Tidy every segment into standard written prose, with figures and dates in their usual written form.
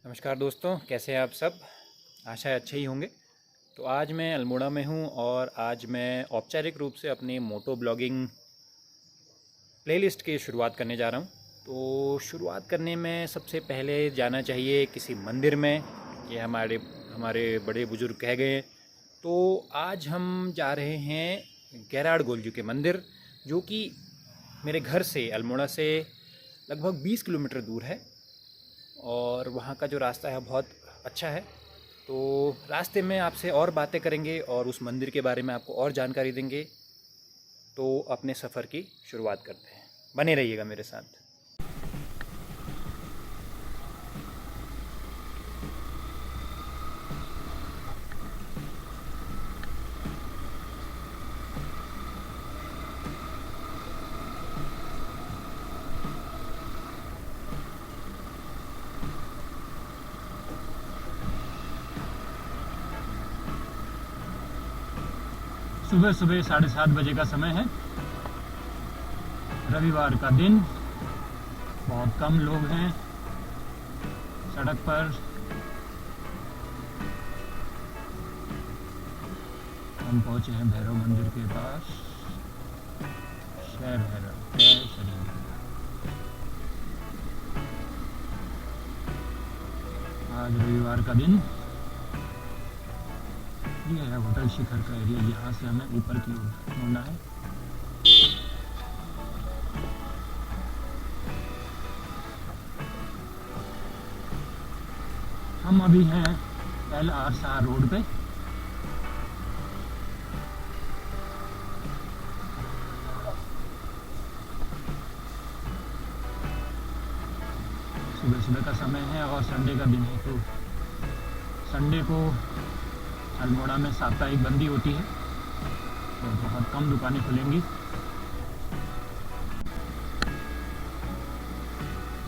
नमस्कार दोस्तों, कैसे हैं आप सब। आशा है अच्छे ही होंगे। तो आज मैं अल्मोड़ा में हूं और आज मैं औपचारिक रूप से अपनी मोटो ब्लॉगिंग प्लेलिस्ट की शुरुआत करने जा रहा हूं। तो शुरुआत करने में सबसे पहले जाना चाहिए किसी मंदिर में। ये हमारे हमारे बड़े बुजुर्ग कह गए। तो आज हम जा रहे हैं गैराड़ गोलजू के मंदिर, जो कि मेरे घर से अल्मोड़ा से लगभग 20 किलोमीटर दूर है। और वहाँ का जो रास्ता है बहुत अच्छा है। तो रास्ते में आपसे और बातें करेंगे और उस मंदिर के बारे में आपको और जानकारी देंगे। तो अपने सफ़र की शुरुआत करते हैं, बने रहिएगा मेरे साथ। सुबह सुबह 7:30 बजे का समय है। रविवार का दिन, बहुत कम लोग हैं सड़क पर। हम पहुंचे हैं भैरव मंदिर के पास। जय भैरव, जय श्री। आज रविवार का दिन। ये है होटल शिखर का एरिया। यहाँ से हमें ऊपर की ओर मुड़ना है। हम अभी हैं LR शाह रोड पे। सुबह सुबह का समय है और संडे का दिन है, तो संडे को अल्मोड़ा में साप्ताहिक बंदी होती है, तो बहुत कम दुकानें खुलेंगी।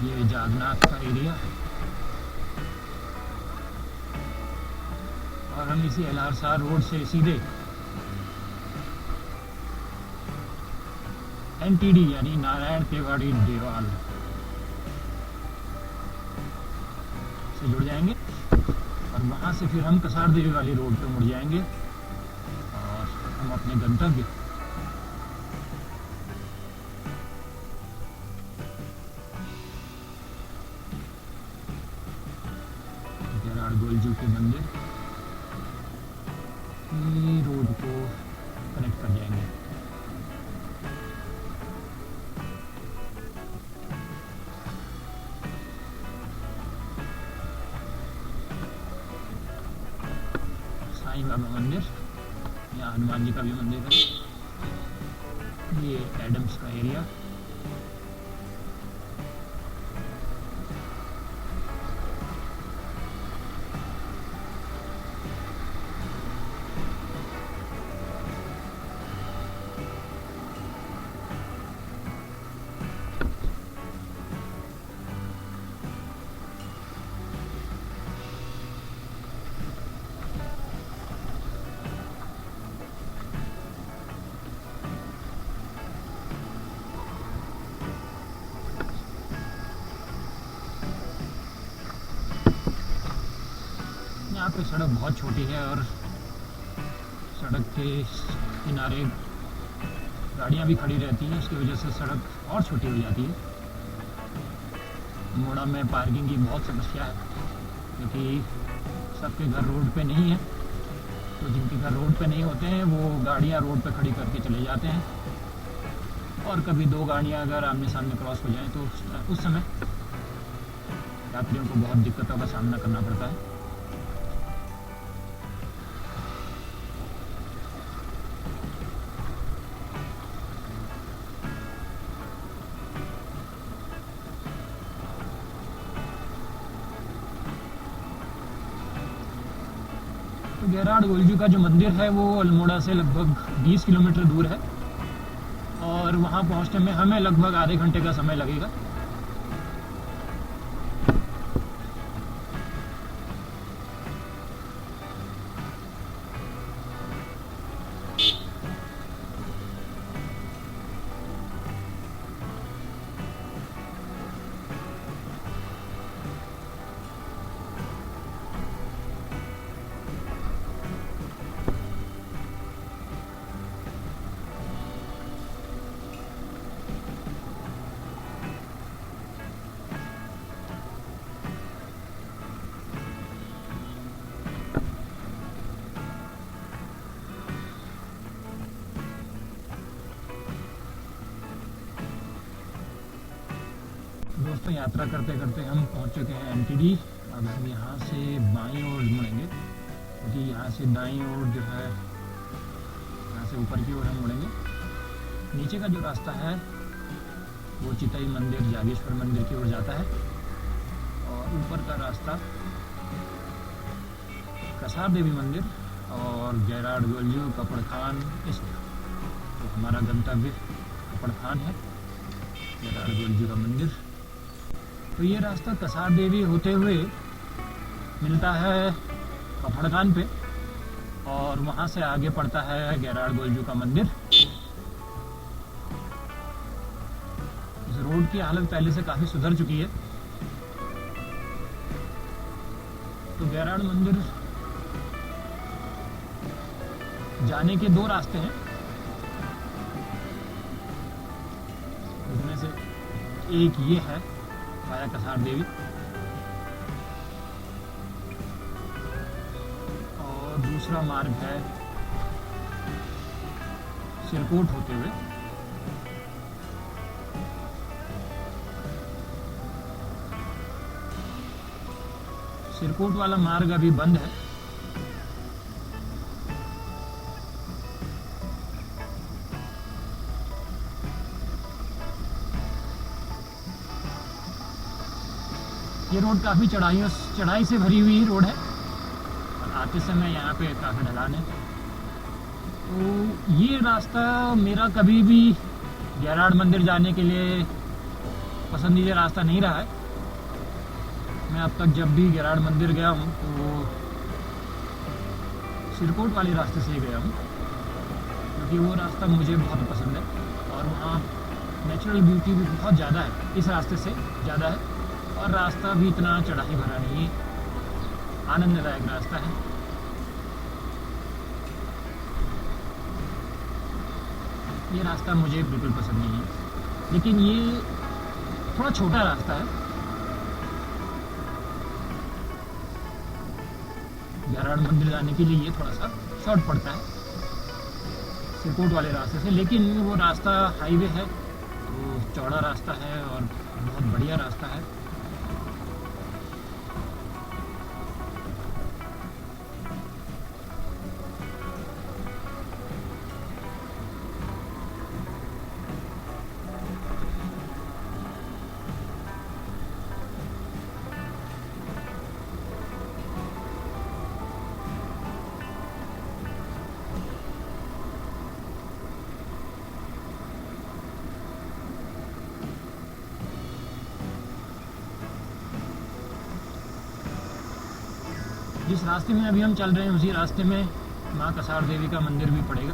ये जागनाथ का एरिया, और हम इसी LR शाह रोड से सीधे NTD यानी नारायण तिवारी देवाल से जुड़ जाएंगे और वहाँ से फिर हम कसार देवी वाली रोड पे मुड़ जाएंगे और हम अपने गंतव्य गैराड़ गोलजू के मंदिर की रोड को कनेक्ट कर जाएंगे। साईं बाबा मंदिर, यहाँ हनुमान जी का भी मंदिर है। ये एडम्स का एरिया। यहाँ पे सड़क बहुत छोटी है और सड़क के किनारे गाड़ियाँ भी खड़ी रहती हैं, उसकी वजह से सड़क और छोटी हो जाती है। मोड़ा में पार्किंग की बहुत समस्या है, क्योंकि सबके घर रोड पे नहीं है। तो जिनके घर रोड पे नहीं होते हैं वो गाड़ियाँ रोड पे खड़ी करके चले जाते हैं, और कभी दो गाड़ियाँ अगर आमने सामने क्रॉस हो जाएं तो उस समय यात्रियों को बहुत दिक्कतों का सामना करना पड़ता है। तो गैराड़ गोलजू का जो मंदिर है वो अल्मोड़ा से लगभग 20 किलोमीटर दूर है, और वहाँ पहुँचने में हमें लगभग आधे घंटे का समय लगेगा। दोस्तों यात्रा करते करते हम पहुंच चुके हैं एनटीडी। अब हम यहाँ से बाईं ओर मुड़ेंगे, क्योंकि यहाँ से दाईं ओर जो है, यहाँ से ऊपर की ओर हम मुड़ेंगे। नीचे का जो रास्ता है वो चितई मंदिर, जागेश्वर मंदिर की ओर जाता है, और ऊपर का रास्ता कसार देवी मंदिर और गैराड गोलजू कपड़खान, इस तो हमारा गंतव्य कपड़खान है, गैराड गोलजू का मंदिर। तो ये रास्ता कसार देवी होते हुए मिलता है कपड़खान पे, और वहाँ से आगे पड़ता है गैराड गोलजू का मंदिर। इस रोड की हालत पहले से काफ़ी सुधर चुकी है। तो गैराड मंदिर जाने के दो रास्ते हैं, उसमें से एक ये है वाया कसार देवी, और दूसरा मार्ग है सिरकोट होते हुए। सिरकोट वाला मार्ग अभी बंद है। ये रोड काफ़ी चढ़ाई से भरी हुई रोड है, और आते समय यहाँ पे काफ़ी ढलान है। तो ये रास्ता मेरा कभी भी गैराड मंदिर जाने के लिए पसंदीदा रास्ता नहीं रहा है। मैं अब तक जब भी गैराड मंदिर गया हूँ तो सिरकोट वाले रास्ते से ही गया हूँ, क्योंकि वो रास्ता मुझे बहुत पसंद है, और वहाँ नेचुरल ब्यूटी भी बहुत ज़्यादा है, इस रास्ते से ज़्यादा है, और रास्ता भी इतना चढ़ाई भरा नहीं है, आनंददायक रास्ता है। ये रास्ता मुझे बिल्कुल पसंद नहीं है, लेकिन ये थोड़ा छोटा रास्ता है गैराड मंदिर जाने के लिए। ये थोड़ा सा शॉर्ट पड़ता है सिरकोट वाले रास्ते से, लेकिन वो रास्ता हाईवे है, तो चौड़ा रास्ता है और बहुत बढ़िया रास्ता है। जिस रास्ते में अभी हम चल रहे हैं उसी रास्ते में माँ कसार देवी का मंदिर भी पड़ेगा,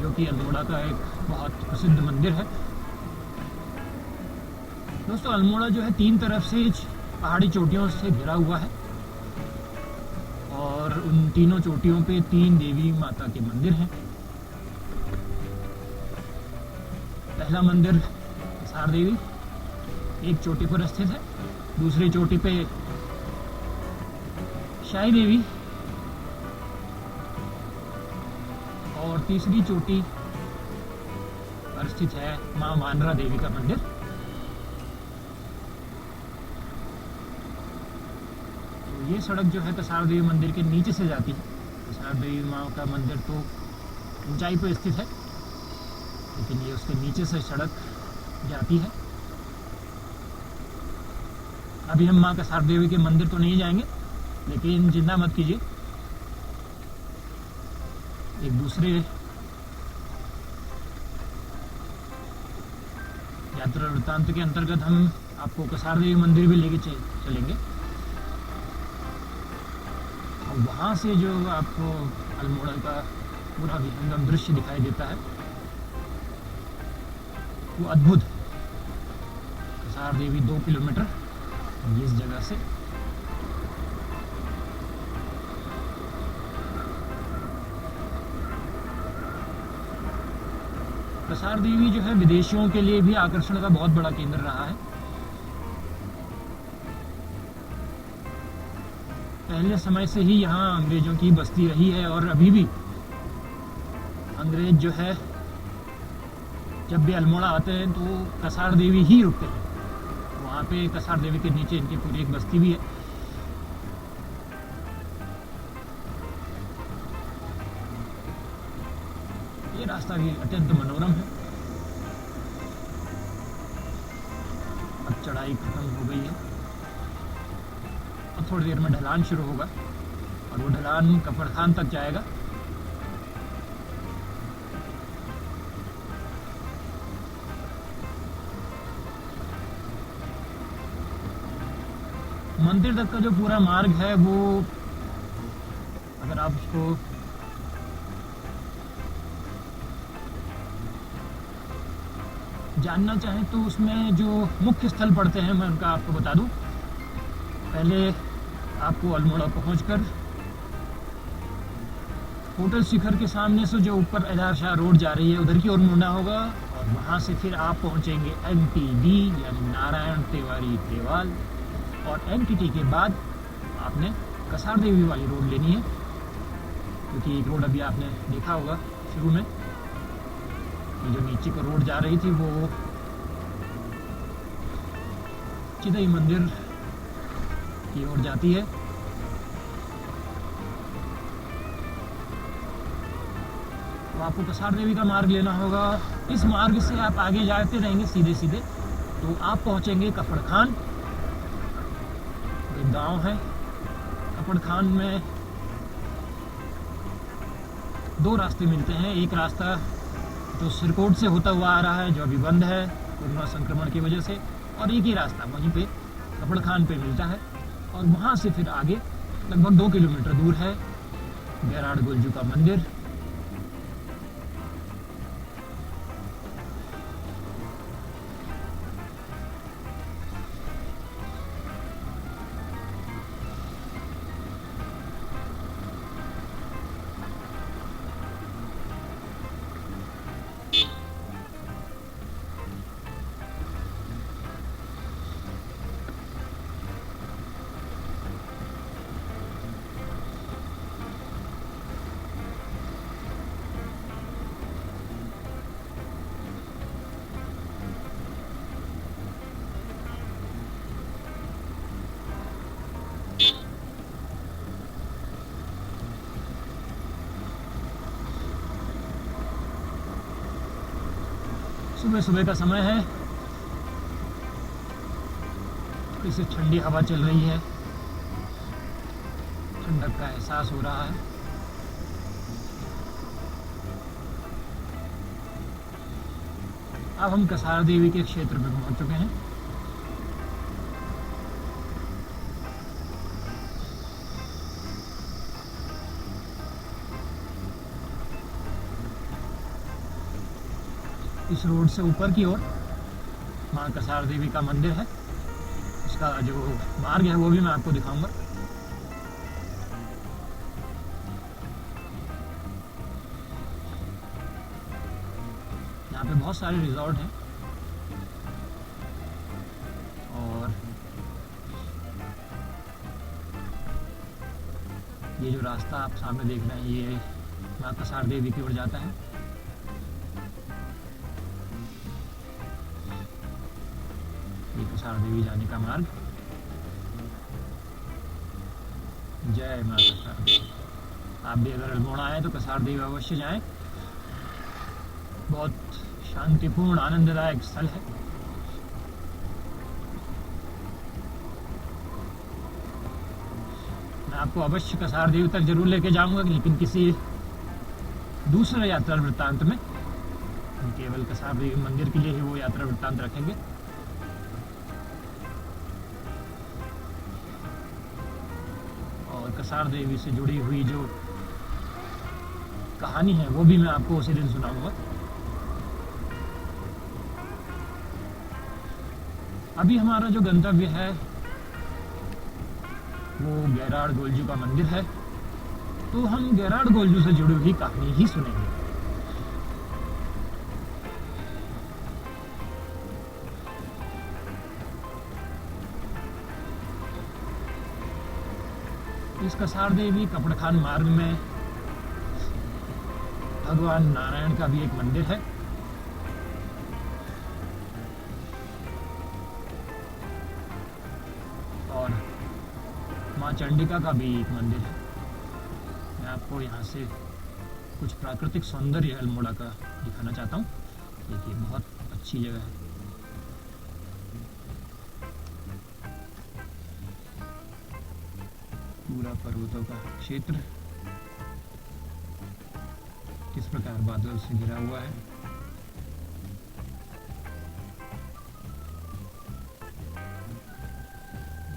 जो कि अल्मोड़ा का एक बहुत प्रसिद्ध मंदिर है। दोस्तों, अल्मोड़ा जो है 3 तरफ से पहाड़ी चोटियों से घिरा हुआ है, और उन तीनों चोटियों पे 3 देवी माता के मंदिर हैं। पहला मंदिर कसार देवी एक चोटी पर स्थित है, दूसरी चोटी पे शाही देवी, और तीसरी चोटी पर स्थित है मां वानरा देवी का मंदिर। तो ये सड़क जो है कसार देवी मंदिर के नीचे से जाती है। कसार देवी मां का मंदिर तो ऊंचाई पर स्थित है, लेकिन ये उसके नीचे से सड़क जाती है। अभी हम मां कसार देवी के मंदिर तो नहीं जाएंगे, लेकिन चिंता मत कीजिए, एक दूसरे यात्रा वृत्तांत के अंतर्गत हम आपको कसार देवी मंदिर भी लेके चलेंगे, और वहाँ से जो आपको अल्मोड़ा का पूरा विहंगम दृश्य दिखाई देता है वो अद्भुत है। कसार देवी 2 किलोमीटर इस जगह से। कसार देवी जो है विदेशियों के लिए भी आकर्षण का बहुत बड़ा केंद्र रहा है। पहले समय से ही यहाँ अंग्रेजों की बस्ती रही है, और अभी भी अंग्रेज जो है जब भी अल्मोड़ा आते हैं तो कसार देवी ही रुकते हैं। यहाँ पे कसार देवी के नीचे इनकी पूरी एक बस्ती भी है। ये रास्ता भी अत्यंत मनोरम है। अब चढ़ाई खत्म हो गई है और थोड़ी देर में ढलान शुरू होगा और वो ढलान कपड़खान तक जाएगा। मंदिर तक का जो पूरा मार्ग है वो, अगर आप उसको जानना चाहें तो उसमें जो मुख्य स्थल पड़ते हैं मैं उनका आपको बता दूं। पहले आपको अल्मोड़ा पहुंचकर होटल शिखर के सामने से जो ऊपर एजाज शाह रोड जा रही है उधर की ओर मुड़ना होगा और वहां से फिर आप पहुंचेंगे NTD यानी नारायण तिवारी देवाल। और NTT के बाद आपने कसार देवी वाली रोड लेनी है, क्योंकि एक रोड अभी आपने देखा होगा शुरू में, ये जो नीचे को रोड जा रही थी वो चिदई मंदिर की ओर जाती है। तो आपको कसार देवी का मार्ग लेना होगा। इस मार्ग से आप आगे जाते रहेंगे सीधे सीधे तो आप पहुंचेंगे कपड़खान। एक गांव है कपड़खान में। दो रास्ते मिलते हैं, एक रास्ता जो सिरकोट से होता हुआ आ रहा है जो अभी बंद है कोरोना संक्रमण की वजह से, और एक ही रास्ता वहीं पे कपड़खान पे मिलता है। और वहाँ से फिर आगे लगभग 2 किलोमीटर दूर है गैराड़ गोलजू का मंदिर। सुबह सुबह का समय है, इसे ठंडी हवा चल रही है, ठंडक का एहसास हो रहा है। अब हम कसार देवी के क्षेत्र में पहुंच चुके हैं। इस रोड से ऊपर की ओर मां कसार देवी का मंदिर है। उसका जो मार्ग है वो भी मैं आपको दिखाऊंगा। यहाँ पे बहुत सारे रिजॉर्ट हैं और ये जो रास्ता आप सामने देख रहे हैं ये मां कसार देवी की ओर जाता है। कसार देवी जाने का मार्ग। जय मां कसार देवी। आप भी अगर अल्मोड़ा आए तो कसार देवी अवश्य जाएं। बहुत शांतिपूर्ण आनंददायक स्थल है। मैं आपको अवश्य कसार देवी तक जरूर लेके जाऊंगा, लेकिन किसी दूसरे यात्रा वृत्तांत में। हम केवल कसार देवी मंदिर के लिए ही वो यात्रा वृत्तांत रखेंगे। कसार देवी से जुड़ी हुई जो कहानी है वो भी मैं आपको उसी दिन सुनाऊंगा। अभी हमारा जो गंतव्य है वो गैराड़ गोलजू का मंदिर है, तो हम गैराड़ गोलजू से जुड़ी हुई कहानी ही सुनेंगे। इस कसार देवी कपड़खान मार्ग में भगवान नारायण का भी एक मंदिर है। माँ चंडिका का भी एक मंदिर है। मैं आपको यहाँ से कुछ प्राकृतिक सौंदर्य अल्मोड़ा का दिखाना चाहता हूँ। देखिए बहुत अच्छी जगह है। पूरा पर्वतों का क्षेत्र किस प्रकार बादल से घिरा हुआ है।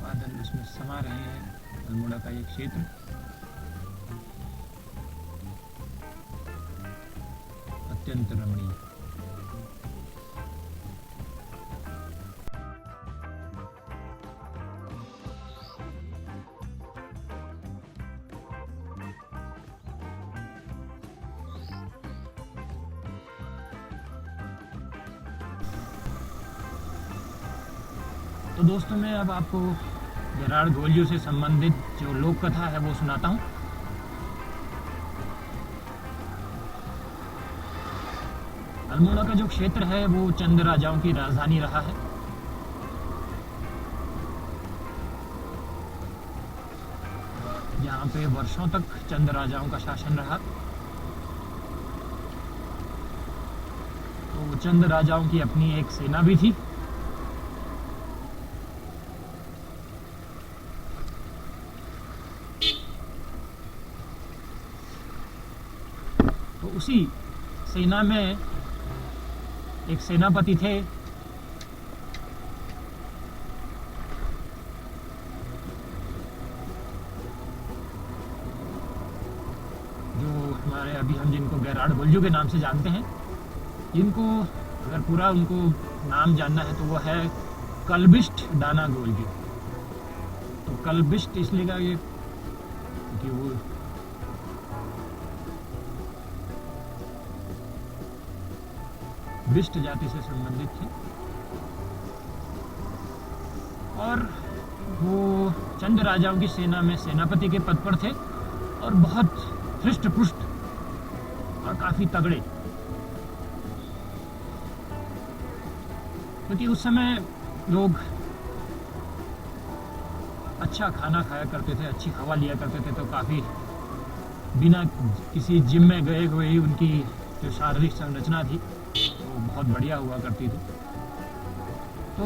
बादल उसमें समा रहे हैं। अल्मोड़ा का ये क्षेत्र अत्यंत रमणीय। तो दोस्तों मैं अब आपको गेरार्ड गोल्जू से संबंधित जो लोक कथा है वो सुनाता हूँ। अल्मोड़ा का जो क्षेत्र है वो चंद राजाओं की राजधानी रहा है। यहाँ पे वर्षों तक चंद राजाओं का शासन रहा। तो चंद राजाओं की अपनी एक सेना भी थी। तो उसी सेना में एक सेनापति थे जो हमारे अभी हम जिनको गेरार्ड गोल्जू के नाम से जानते हैं। इनको अगर पूरा उनको नाम जानना है तो वो है कल्बिस्ट डाना गोल्जू। तो कल्बिस्ट इसलिए का ये क्योंकि वो बिस्ट जाति से संबंधित थे और वो चंद राजाओं की सेना में सेनापति के पद पर थे और बहुत हृष्ट पुष्ट और काफी तगड़े। क्योंकि उस समय लोग अच्छा खाना खाया करते थे, अच्छी हवा लिया करते थे, तो काफी बिना किसी जिम में गए हुए ही उनकी जो शारीरिक संरचना थी वो बहुत बढ़िया हुआ करती थी। तो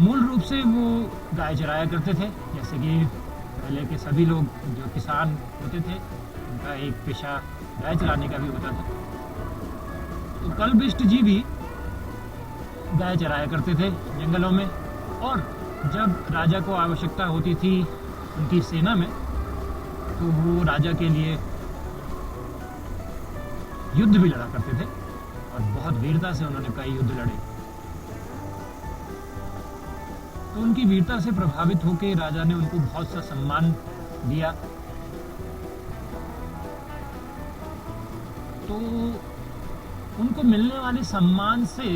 मूल रूप से वो गाय चराया करते थे, जैसे कि पहले के सभी लोग जो किसान होते थे उनका एक पेशा गाय चराने का भी होता था। तो कल्बिस्ट जी भी गाय चराया करते थे जंगलों में, और जब राजा को आवश्यकता होती थी उनकी सेना में तो वो राजा के लिए युद्ध भी लड़ा करते थे और बहुत वीरता से उन्होंने कई युद्ध लड़े। तो उनकी वीरता से प्रभावित होकर राजा ने उनको बहुत सा सम्मान दिया। तो उनको मिलने वाले सम्मान से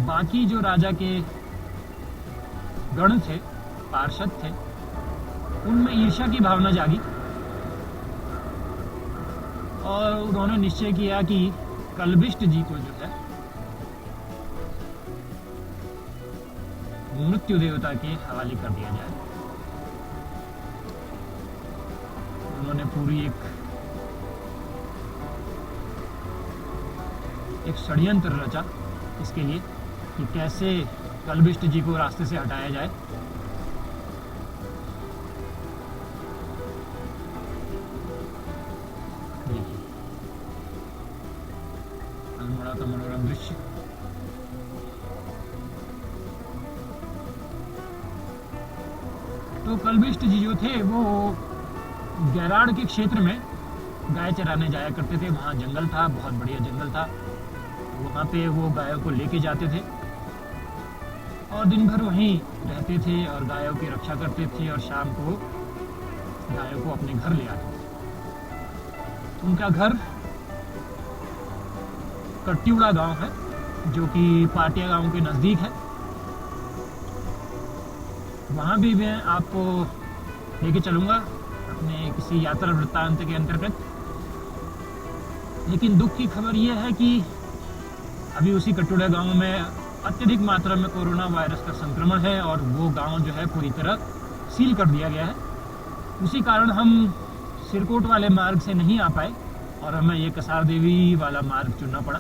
बाकी जो राजा के गण थे, पार्षद थे, उनमें ईर्ष्या की भावना जागी और उन्होंने निश्चय किया कि कल्बिस्ट जी को जो है मृत्यु देवता के हवाले कर दिया जाए। उन्होंने पूरी एक षड्यंत्र रचा इसके लिए कि कैसे कल्बिस्ट जी को रास्ते से हटाया जाए। देखिए अल्मोड़ा का मनोरम दृश्य। तो कल्बिस्ट जी जो थे वो गेरार्ड के क्षेत्र में गाय चराने जाया करते थे। वहाँ जंगल था, बहुत बढ़िया जंगल था। वहाँ पे वो गायों को लेके जाते थे और दिन भर वहीं रहते थे और गायों की रक्षा करते थे और शाम को गायों को अपने घर ले आते थे। उनका घर कट्टिउड़ा गांव है जो कि पाटिया गांव के नज़दीक है। वहाँ भी मैं आपको लेके चलूँगा अपने किसी यात्रा वृत्तांत के अंतर्गत। लेकिन दुख की खबर यह है कि अभी उसी कट्टिउड़ा गांव में अत्यधिक मात्रा में कोरोना वायरस का संक्रमण है और वो गांव जो है पूरी तरह सील कर दिया गया है। उसी कारण हम सिरकोट वाले मार्ग से नहीं आ पाए और हमें ये कसार देवी वाला मार्ग चुनना पड़ा।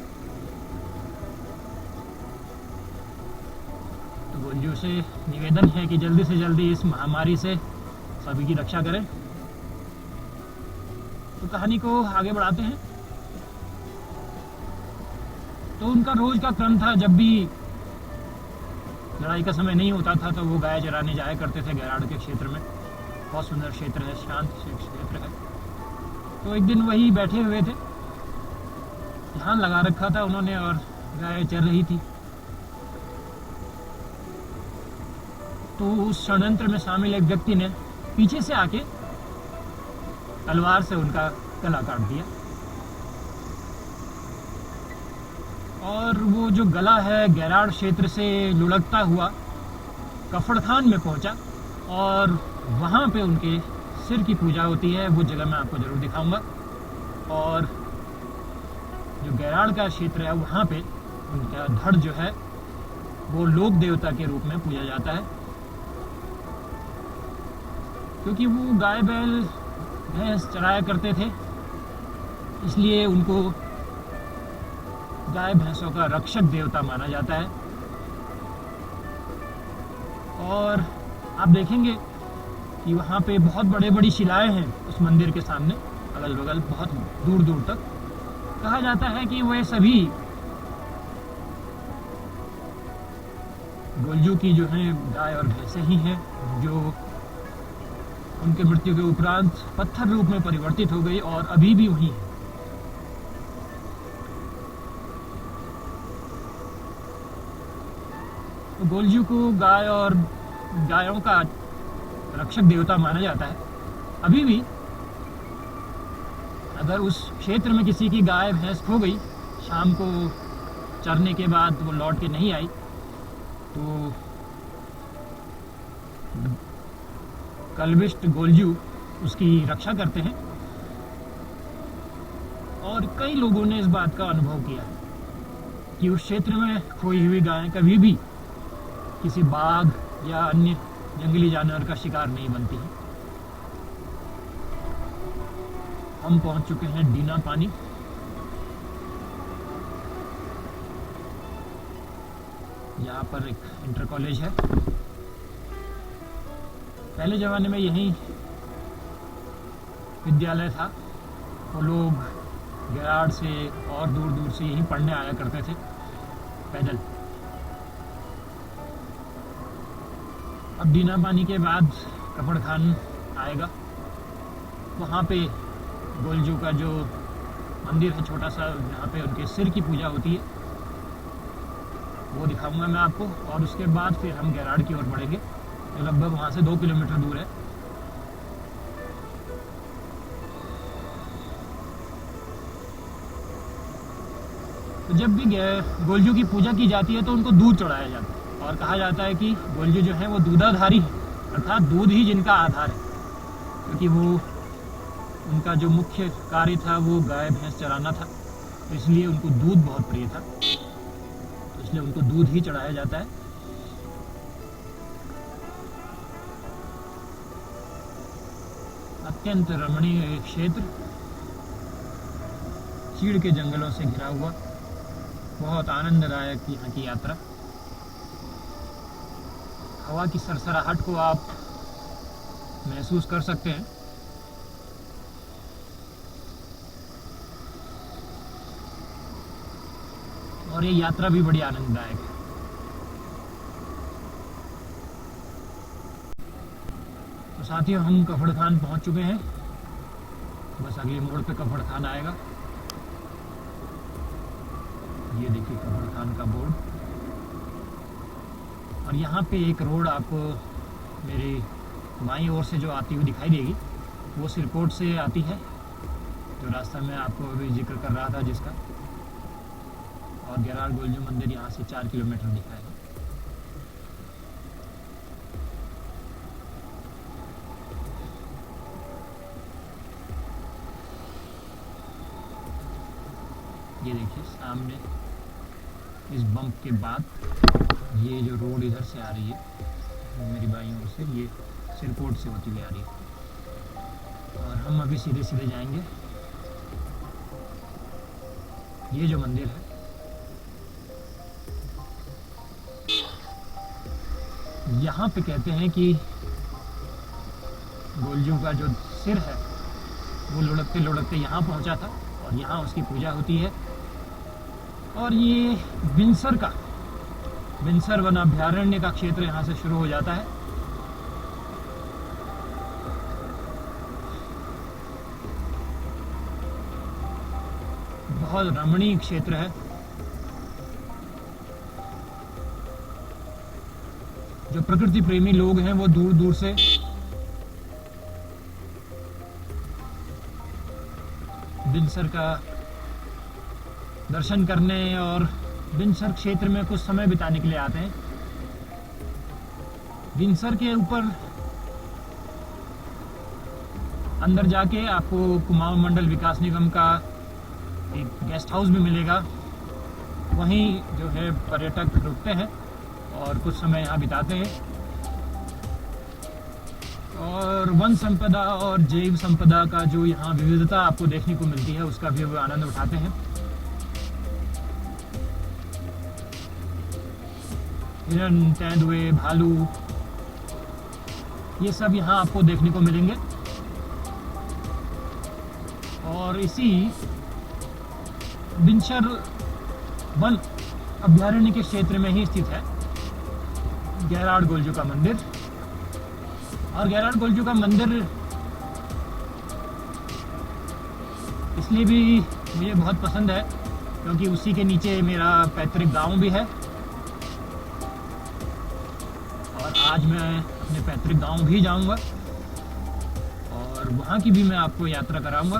तो गोलजू से निवेदन है कि जल्दी से जल्दी इस महामारी से सभी की रक्षा करें। तो कहानी को आगे बढ़ाते हैं। तो उनका रोज का क्रम था, जब भी लड़ाई का समय नहीं होता था तो वो गाय चराने जाया करते थे गैराड़ के क्षेत्र में। बहुत सुंदर क्षेत्र है, शांत क्षेत्र है। तो एक दिन वही बैठे हुए थे, ध्यान लगा रखा था उन्होंने और गाय चर रही थी। तो उस षड्यंत्र में शामिल एक व्यक्ति ने पीछे से आके तलवार से उनका गला काट दिया और वो जो गला है गैराड़ क्षेत्र से लुढ़कता हुआ कफड़खान में पहुंचा और वहाँ पे उनके सिर की पूजा होती है। वो जगह मैं आपको ज़रूर दिखाऊंगा। और जो गैराड़ का क्षेत्र है वहाँ पे उनका धड़ जो है वो लोक देवता के रूप में पूजा जाता है, क्योंकि वो गाय बैल भैंस चराया करते थे, इसलिए उनको गाय भैंसों का रक्षक देवता माना जाता है। और आप देखेंगे कि वहाँ पे बहुत बड़े बड़ी शिलाएं हैं उस मंदिर के सामने, अगल बगल बहुत दूर दूर तक। कहा जाता है कि वे सभी गोलजू की जो है गाय और भैंसें ही हैं, जो उनके मृत्यु के उपरांत पत्थर रूप में परिवर्तित हो गई और अभी भी वही है। तो गोलजू को गाय और गायों का रक्षक देवता माना जाता है। अभी भी अगर उस क्षेत्र में किसी की गाय भैंस खो गई, शाम को चरने के बाद वो लौट के नहीं आई, तो कल्विष्ट गोलजू उसकी रक्षा करते हैं। और कई लोगों ने इस बात का अनुभव किया है कि उस क्षेत्र में खोई हुई गायें कभी भी किसी बाघ या अन्य जंगली जानवर का शिकार नहीं बनती हैं। हम पहुंच चुके हैं डीना पानी। यहाँ पर एक इंटर कॉलेज है। पहले ज़माने में यही विद्यालय था। वो लोग गैराड़ से और दूर दूर से यहीं पढ़ने आया करते थे पैदल। अब डीना पानी के बाद कपड़खान आएगा। वहाँ पे गोलजू का जो मंदिर है छोटा सा, जहाँ पे उनके सिर की पूजा होती है, वो दिखाऊंगा मैं आपको। और उसके बाद फिर हम गैराड़ की ओर बढ़ेंगे, जो लगभग वहाँ से 2 किलोमीटर दूर है। तो जब भी गोलजू की पूजा की जाती है तो उनको दूध चढ़ाया जाता है और कहा जाता है कि गोलजू जो है वो दूधाधारी है, अर्थात दूध ही जिनका आधार है, क्योंकि वो उनका जो मुख्य कार्य था वो गाय भैंस चराना था, तो इसलिए उनको दूध बहुत प्रिय था, तो इसलिए उनको दूध ही चढ़ाया जाता है। अत्यंत रमणीय क्षेत्र, चीड़ के जंगलों से घिरा हुआ, बहुत आनंददायक यहाँ की यात्रा। हवा की सरसराहट को आप महसूस कर सकते हैं। और ये यात्रा भी बड़ी आनंददायक है। तो साथियों, हम कफड़खान पहुंच चुके हैं। बस अगले मोड़ पे कफड़खान आएगा। ये देखिए कफड़खान का बोर्ड। और यहाँ पे एक रोड आपको मेरी बाईं ओर से जो आती हुई दिखाई देगी, वो सिरकोट से आती है, जो रास्ता मैं आपको अभी जिक्र कर रहा था जिसका। और गैराड़ गोलजू मंदिर यहाँ से 4 किलोमीटर दिखाएगा। ये देखिए सामने इस बम्प के बाद ये जो रोड इधर से आ रही है मेरी बाईं ओर से, ये सिरकोट से होती हुई आ रही है। और हम अभी सीधे सीधे जाएंगे। ये जो मंदिर है, यहाँ पे कहते हैं कि गोलजू का जो सिर है वो लुढ़कते लुढ़कते यहाँ पहुँचा था और यहाँ उसकी पूजा होती है। और ये बिनसर वन अभ्यारण्य का क्षेत्र यहाँ से शुरू हो जाता है। बहुत रमणीय क्षेत्र है। जो प्रकृति प्रेमी लोग हैं वो दूर दूर से बिनसर का दर्शन करने और बिनसर क्षेत्र में कुछ समय बिताने के लिए आते हैं। बिनसर के ऊपर अंदर जाके आपको कुमाऊं मंडल विकास निगम का एक गेस्ट हाउस भी मिलेगा। वहीं जो है पर्यटक रुकते हैं और कुछ समय यहाँ बिताते हैं और वन संपदा और जैव संपदा का जो यहाँ विविधता आपको देखने को मिलती है उसका भी वो आनंद उठाते हैं। हिरण, तेंदुए, भालू, ये सब यहाँ आपको देखने को मिलेंगे। और इसी बिनसर वन अभ्यारण्य के क्षेत्र में ही स्थित है गैराड गोलजू का मंदिर। और गैराड गोलजू का मंदिर इसलिए भी मुझे बहुत पसंद है क्योंकि उसी के नीचे मेरा पैतृक गांव भी है। और आज मैं अपने पैतृक गांव भी जाऊंगा और वहाँ की भी मैं आपको यात्रा कराऊंगा,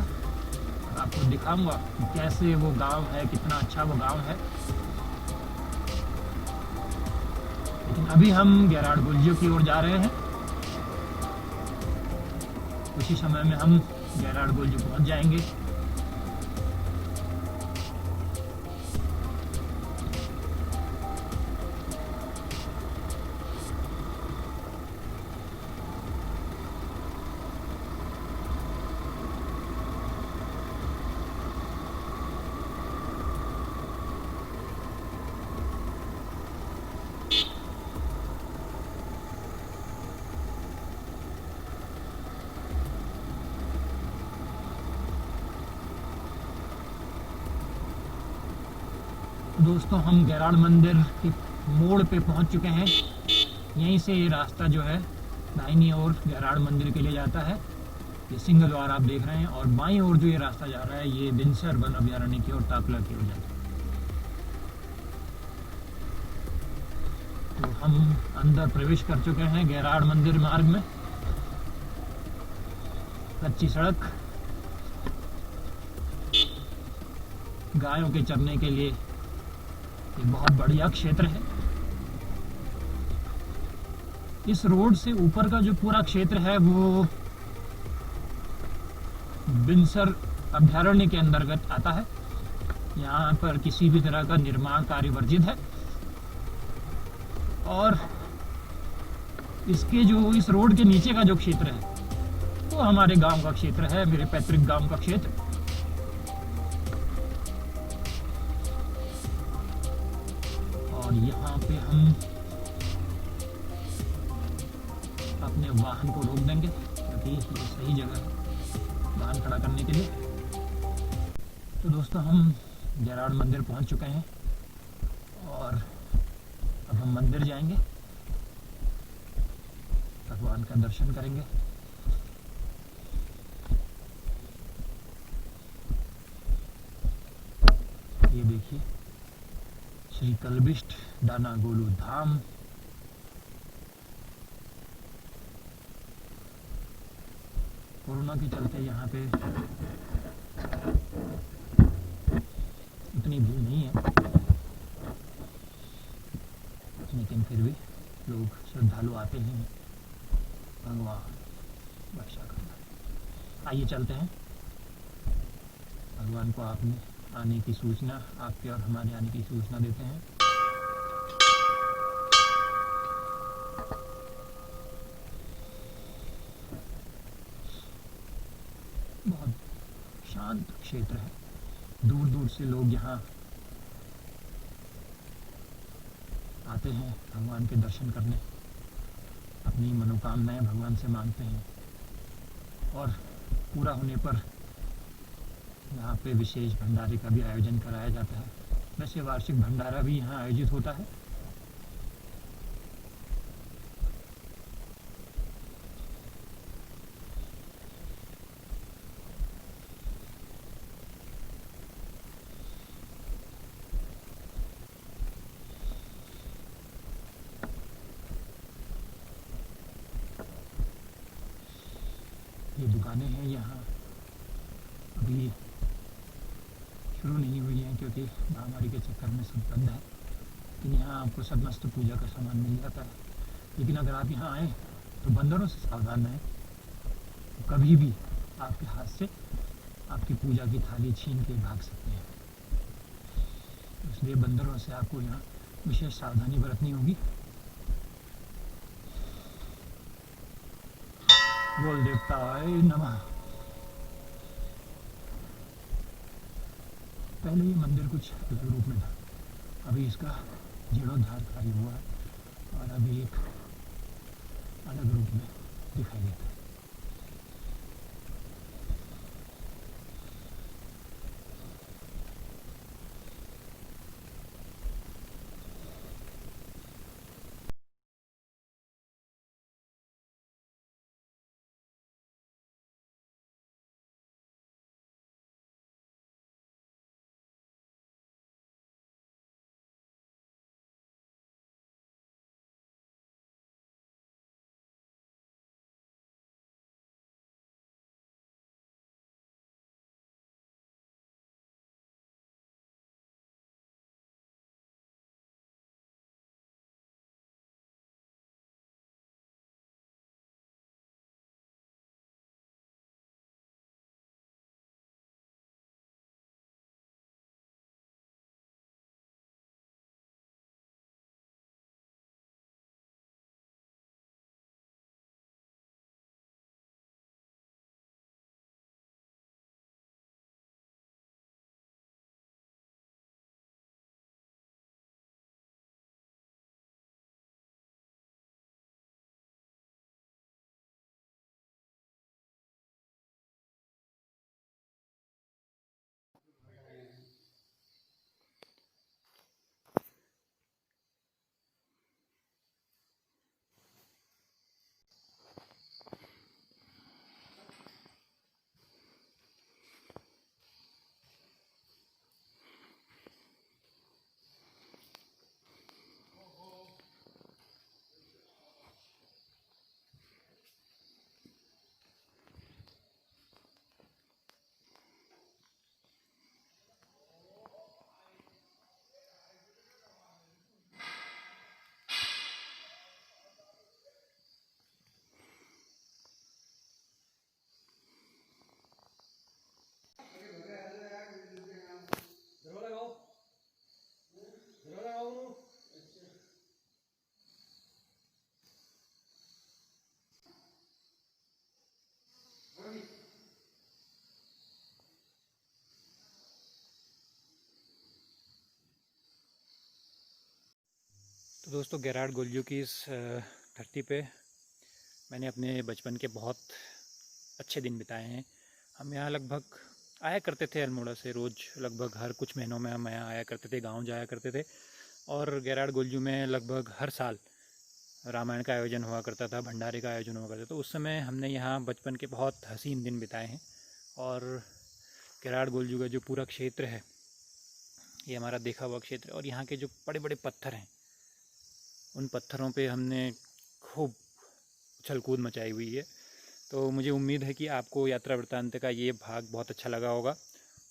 आपको दिखाऊंगा कि कैसे वो गांव है, कितना अच्छा वो गांव है। लेकिन अभी हम गैराड गोलजू की ओर जा रहे हैं। कुछ ही समय में हम गैराड गोलजू पहुंच जाएंगे। दोस्तों, हम गैराड मंदिर के मोड़ पे पहुंच चुके हैं। यहीं से ये रास्ता जो है दाहिनी ओर गैराड मंदिर के लिए जाता है। ये सिंह द्वार आप देख रहे हैं और बाईं ओर जो ये रास्ता जा रहा है ये बिनसर वन अभ्यारण्य की ओर, ताकला की ओर जाता है। तो हम अंदर प्रवेश कर चुके हैं गैराड मंदिर मार्ग में। कच्ची सड़क, गायों के चरने के लिए एक बहुत बढ़िया क्षेत्र है। इस रोड से ऊपर का जो पूरा क्षेत्र है वो बिनसर अभ्यारण्य के अंतर्गत आता है। यहाँ पर किसी भी तरह का निर्माण कार्य वर्जित है और इस रोड के नीचे का जो क्षेत्र है वो हमारे गांव का क्षेत्र है, मेरे पैतृक गांव का क्षेत्र। और यहाँ पे हम अपने वाहन को रोक देंगे क्योंकि ये सही जगह है वाहन खड़ा करने के लिए। तो दोस्तों, हम गैराड मंदिर पहुँच चुके हैं और अब हम मंदिर जाएंगे, भगवान का दर्शन करेंगे। ये देखिए, श्री कल्बिष्ट दाना गोलू धाम। कोरोना के चलते यहाँ पे उतनी भीड़ नहीं है, लेकिन फिर भी लोग श्रद्धालु आते ही हैं भगवान वर्षा करना। आइए चलते हैं। भगवान को आपने आने की सूचना, आपके और हमारे आने की सूचना देते हैं। शांत क्षेत्र है। दूर दूर से लोग यहाँ आते हैं भगवान के दर्शन करने, अपनी मनोकामनाएं भगवान से मांगते हैं और पूरा होने पर यहाँ पे विशेष भंडारे का भी आयोजन कराया जाता है। वैसे वार्षिक भंडारा भी यहाँ आयोजित होता है। ये दुकानें हैं यहाँ अभी शुरू नहीं हुई हैं क्योंकि महामारी के चक्कर में सब बंद है, लेकिन यहाँ आपको समस्त पूजा का सामान मिल जाता है। लेकिन अगर आप यहाँ आए तो बंदरों से सावधान रहें, तो कभी भी आपके हाथ से आपकी पूजा की थाली छीन के भाग सकते हैं। इसलिए बंदरों से आपको यहाँ विशेष सावधानी बरतनी होगी। बोल देवताय नमः। पहले ये मंदिर कुछ अलग रूप में था, अभी इसका जीर्णोद्धार कार्य हुआ है और अभी एक अलग रूप में दिखाई देता है। तो दोस्तों, गेरार्ड गोलजू की इस धरती पे मैंने अपने बचपन के बहुत अच्छे दिन बिताए हैं। हम यहाँ लगभग आया करते थे, अल्मोड़ा से रोज़ लगभग हर कुछ महीनों में हम यहाँ आया करते थे, गांव जाया करते थे। और गेरार्ड गोलजू में लगभग हर साल रामायण का आयोजन हुआ करता था, भंडारे का आयोजन हुआ करता था। तो उस समय हमने यहाँ बचपन के बहुत हसीन दिन बिताए हैं। और गेरार्ड गोलजू का जो पूरा क्षेत्र है, ये हमारा देखा हुआ क्षेत्र है। और यहाँ के जो बड़े बड़े पत्थर हैं, उन पत्थरों पे हमने खूब उछल कूद मचाई हुई है। तो मुझे उम्मीद है कि आपको यात्रा वृत्तांत का ये भाग बहुत अच्छा लगा होगा।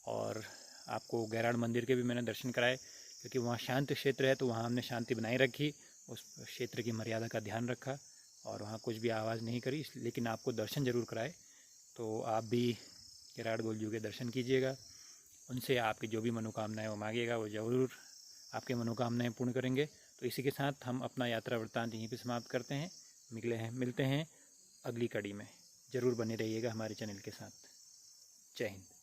और आपको गेरार्ड मंदिर के भी मैंने दर्शन कराए, क्योंकि वहाँ शांत क्षेत्र है, तो वहाँ हमने शांति बनाए रखी, उस क्षेत्र की मर्यादा का ध्यान रखा और वहाँ कुछ भी आवाज़ नहीं करी। लेकिन आपको दर्शन ज़रूर कराए। तो आप भी गेरार्ड गोलजू के दर्शन कीजिएगा, उनसे आपकी जो भी मनोकामनाएं वो मांगिएगा, वो ज़रूर आपके मनोकामनाएं पूर्ण करेंगे। तो इसी के साथ हम अपना यात्रा वृत्तांत यहीं पे समाप्त करते हैं। मिलते हैं अगली कड़ी में। ज़रूर बने रहिएगा हमारे चैनल के साथ। जय हिंद।